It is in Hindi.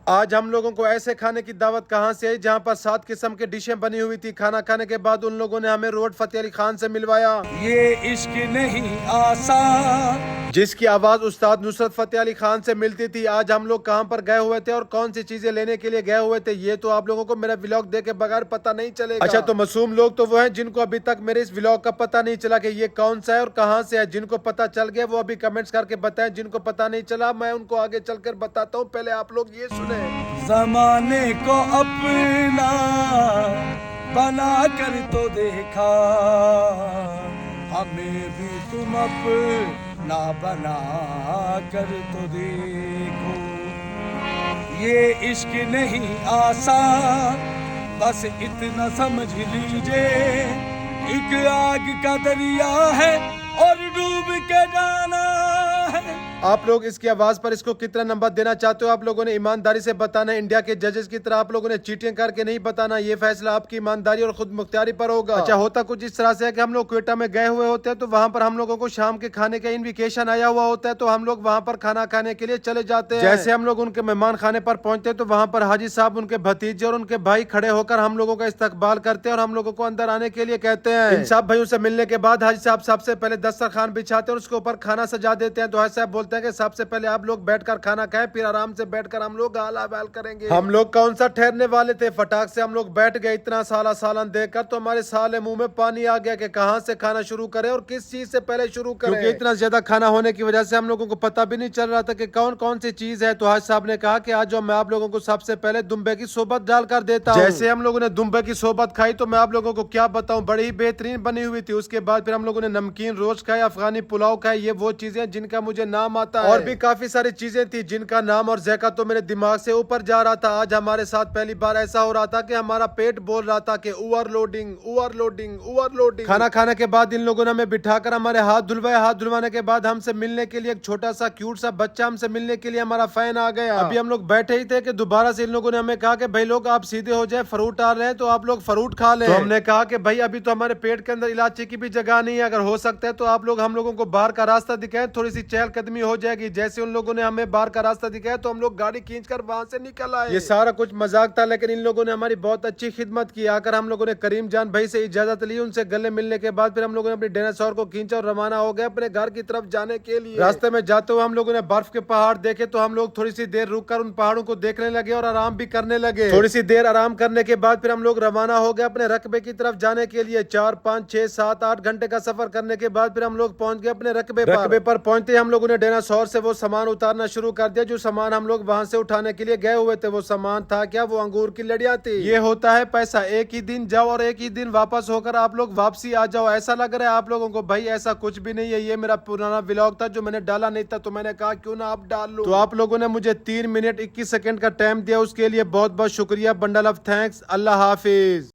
आज हम लोगों को ऐसे खाने की दावत कहाँ से आई जहाँ पर 7 किस्म की डिशें बनी हुई थी। खाना खाने के बाद उन लोगों ने हमें रोड फतेह अली खान से मिलवाया। ये इश्क नहीं आसान, जिसकी आवाज उस्ताद नुसरत फतेह अली खान से मिलती थी। आज हम लोग कहाँ पर गए हुए थे और कौन सी चीजें लेने के लिए गए हुए थे, ये तो आप लोगों को मेरा व्लॉग देखे बगैर पता नहीं चलेगा। अच्छा, तो मासूम लोग तो वो हैं जिनको अभी तक मेरे इस व्लॉग का पता नहीं चला कि ये कौन सा है और कहाँ से है। जिनको पता चल गया वो अभी कमेंट्स करके बताएं, जिनको पता नहीं चला मैं उनको आगे चलकर बताता हूँ। पहले आप लोग ये सुने। जमाने को अपना बना कर तो देखा, हमें भी तुम अपना बना कर तो देखो। ये इश्क नहीं आसान, बस इतना समझ लीजिए, एक आग का दरिया है और डूब के जाना है। आप लोग इसकी आवाज पर इसको कितना नंबर देना चाहते हो? आप लोगों ने ईमानदारी से बताना है। इंडिया के जजेस की तरह आप लोगों ने चीटिंग करके नहीं बताना। ये फैसला आपकी ईमानदारी और खुद मुख्तारी पर होगा। अच्छा, होता कुछ इस तरह से है कि हम लोग क्वेटा में गए हुए होते हैं, तो वहाँ पर हम लोगों को शाम के खाने का इन्विटेशन आया हुआ होता है, तो हम लोग वहाँ पर खाना खाने के लिए चले जाते हैं। जैसे हम लोग उनके मेहमान खाने पर पहुंचते हैं तो वहाँ पर हाजी साहब, उनके भतीजे और उनके भाई खड़े होकर हम लोगों का इस्तकबाल करते हैं और हम लोगों को अंदर आने के लिए कहते हैं। इन सब भाइयों से मिलने के बाद हाजी साहब सबसे पहले दस्तरखान बिछाते हैं और उसके ऊपर खाना सजा देते हैं। तो हाजी साहब बोलते हैं कि सबसे पहले आप लोग बैठकर खाना खाएं, फिर आराम से बैठकर हम लोग गाल बैल करेंगे। हम लोग कौन सा ठहरने वाले थे, फटाक से हम लोग बैठ गए। इतना सालन देखकर तो हमारे साले मुंह में पानी आ गया कि कहां से खाना शुरू करें और किस चीज से पहले शुरू करें, क्योंकि इतना ज्यादा खाना होने की वजह से हम लोगों को पता भी नहीं चल रहा था कि कौन कौन सी चीज है। तो हाज साहब ने कहा कि आज जो मैं आप लोगों को सबसे पहले दुम्बे की सोबत डालकर देता हूं। जैसे हम लोगों ने दुम्बे की सोबत खाई तो मैं आप लोगों को क्या बताऊं, बड़ी ही बेहतरीन बनी हुई थी। उसके बाद फिर हम लोगों ने नमकीन रोज खाए, अफगानी पुलाव खाए। ये वो चीजें जिनका मुझे नाम आता है, और भी काफी सारी चीजें थी जिनका नाम और ज़ायका तो मेरे दिमाग से ऊपर जा रहा था। आज हमारे साथ पहली बार ऐसा हो रहा था कि हमारा पेट बोल रहा था कि ओवरलोडिंग ओवरलोडिंग ओवरलोडिंग। खाना खाने के बाद इन लोगों ने हमें बिठाकर हमारे हाथ धुलवाए। हाथ धुलवाने के बाद हमसे मिलने के लिए एक छोटा सा क्यूट सा बच्चा हमसे मिलने के लिए हमारा फैन आ गया। अभी हम लोग बैठे ही थे कि दोबारा से इन लोगों ने हमें कहा कि भाई लोग आप सीधे हो जाए, फ्रूट आ रहे हैं तो आप लोग फ्रूट खा लें। तो हमने कहा कि भाई अभी तो हमारे पेट के अंदर इलायची की भी जगह नहीं है, अगर हो सकता है तो आप लोग हम लोगों को बाहर का रास्ता दिखाएं, थोड़ी सी चहलकदमी हो जाएगी। जैसे उन लोगों ने हमें बाहर का रास्ता दिखाया तो हम लोग गाड़ी खींचकर वहां से निकल आए। ये सारा कुछ मजाक था, लेकिन इन लोगों ने हमारी बहुत अच्छी खिदमत की। आकर हम लोगों ने करीम जान भाई से इजाजत ली। उनसे गले मिलने के बाद फिर हम लोगों ने अपने डायनासोर को खींचा और रवाना हो गए अपने घर की तरफ जाने के लिए। रास्ते में जाते हुए हम लोगों ने बर्फ के पहाड़ देखे, तो हम लोग थोड़ी सी देर रुककर उन पहाड़ों को देखने लगे और आराम भी करने लगे। थोड़ी सी देर आराम करने के बाद फिर हम लोग रवाना हो गए अपने रकबे की तरफ जाने के लिए। 4, 5, 6, 7, 8 घंटे का सफर करने के बाद फिर हम लोग पहुंच गए अपने रकबे पर पहुंचते हम लोगों ने डायनासोर से वो सामान उतारना शुरू कर दिया जो सामान हम लोग वहां से उठाने के लिए गए हुए थे। वो सामान था क्या, वो अंगूर की लड़ियां थी। ये होता है पैसा, एक ही दिन जाओ और एक ही दिन वापस होकर आप लोग वापसी आ जाओ। ऐसा लग रहा है आप लोगों को, भाई ऐसा कुछ भी नहीं है। ये मेरा पुराना व्लॉग था जो मैंने डाला नहीं था, तो मैंने कहा क्यों ना आप डाल लो। तो आप लोगों ने मुझे 3 मिनट 21 सेकंड का टाइम दिया, उसके लिए बहुत बहुत शुक्रिया। Bundle of thanks. Allah Hafiz.